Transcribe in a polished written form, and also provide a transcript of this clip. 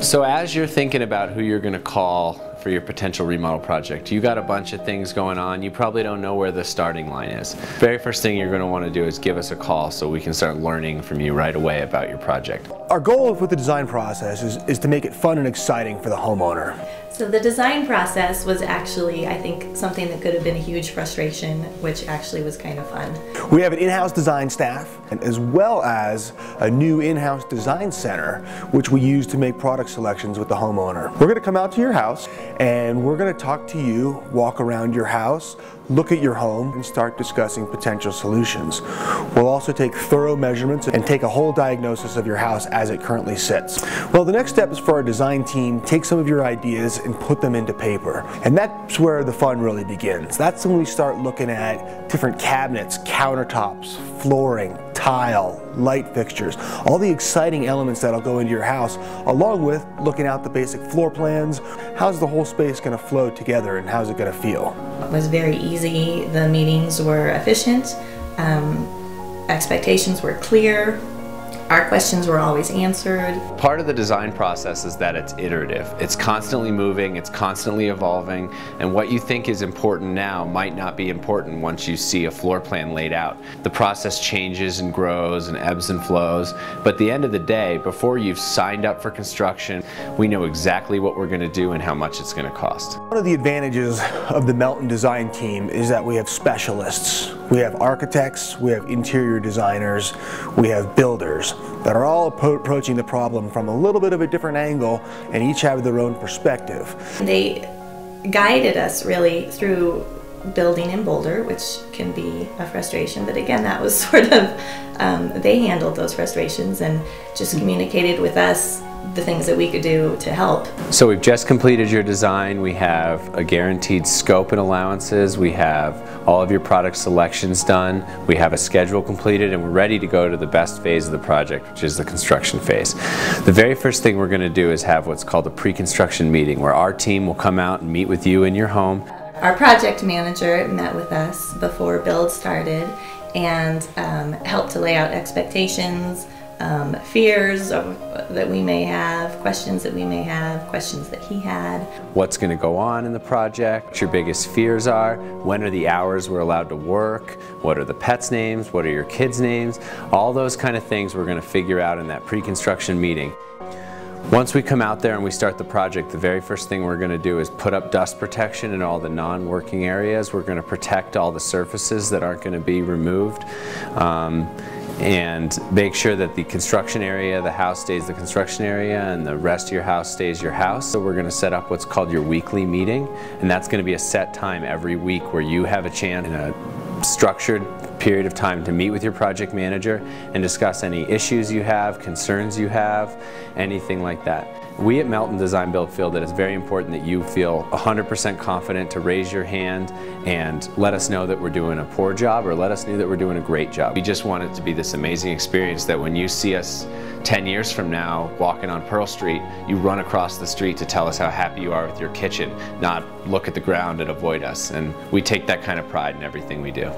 So as you're thinking about who you're going to call for your potential remodel project, you got a bunch of things going on. You probably don't know where the starting line is. Very first thing you're going to want to do is give us a call so we can start learning from you right away about your project. Our goal with the design process is to make it fun and exciting for the homeowner. So the design process was actually, I think, something that could have been a huge frustration, which actually was kind of fun. We have an in-house design staff, as well as a new in-house design center, which we use to make product selections with the homeowner. We're going to come out to your house, and we're going to talk to you, walk around your house, look at your home, and start discussing potential solutions. We'll also take thorough measurements and take a whole diagnosis of your house as it currently sits. Well, the next step is for our design team to take some of your ideas and put them into paper. And that's where the fun really begins. That's when we start looking at different cabinets, countertops, flooring, tile, light fixtures, all the exciting elements that'll go into your house, along with looking out the basic floor plans. How's the whole space going to flow together and how's it going to feel? It was very easy. The meetings were efficient. Expectations were clear. Our questions were always answered. Part of the design process is that it's iterative. It's constantly moving, it's constantly evolving, and what you think is important now might not be important once you see a floor plan laid out. The process changes and grows and ebbs and flows, but at the end of the day, before you've signed up for construction, we know exactly what we're going to do and how much it's going to cost. One of the advantages of the Melton Design team is that we have specialists. We have architects, we have interior designers, we have builders that are all approaching the problem from a little bit of a different angle and each have their own perspective. They guided us really through building in Boulder, which can be a frustration, but again, that was sort of, they handled those frustrations and just communicated with us the things that we could do to help. So we've just completed your design. We have a guaranteed scope and allowances. We have all of your product selections done. We have a schedule completed, and we're ready to go to the best phase of the project, which is the construction phase. The very first thing we're going to do is have what's called a pre-construction meeting, where our team will come out and meet with you in your home. Our project manager met with us before build started and helped to lay out expectations, fears that we may have, questions that we may have, questions that he had. What's going to go on in the project, what your biggest fears are, when are the hours we're allowed to work, what are the pets' names, what are your kids' names, all those kind of things we're going to figure out in that pre-construction meeting. Once we come out there and we start the project, the very first thing we're going to do is put up dust protection in all the non-working areas. We're going to protect all the surfaces that aren't going to be removed. And make sure that the construction area, the house stays the construction area and the rest of your house stays your house. So we're going to set up what's called your weekly meeting, and that's going to be a set time every week where you have a chance in a structured period of time to meet with your project manager and discuss any issues you have, concerns you have, anything like that. We at Melton Design Build feel that it's very important that you feel 100% confident to raise your hand and let us know that we're doing a poor job or let us know that we're doing a great job. We just want it to be this amazing experience that when you see us 10 years from now walking on Pearl Street, you run across the street to tell us how happy you are with your kitchen, not look at the ground and avoid us. And we take that kind of pride in everything we do.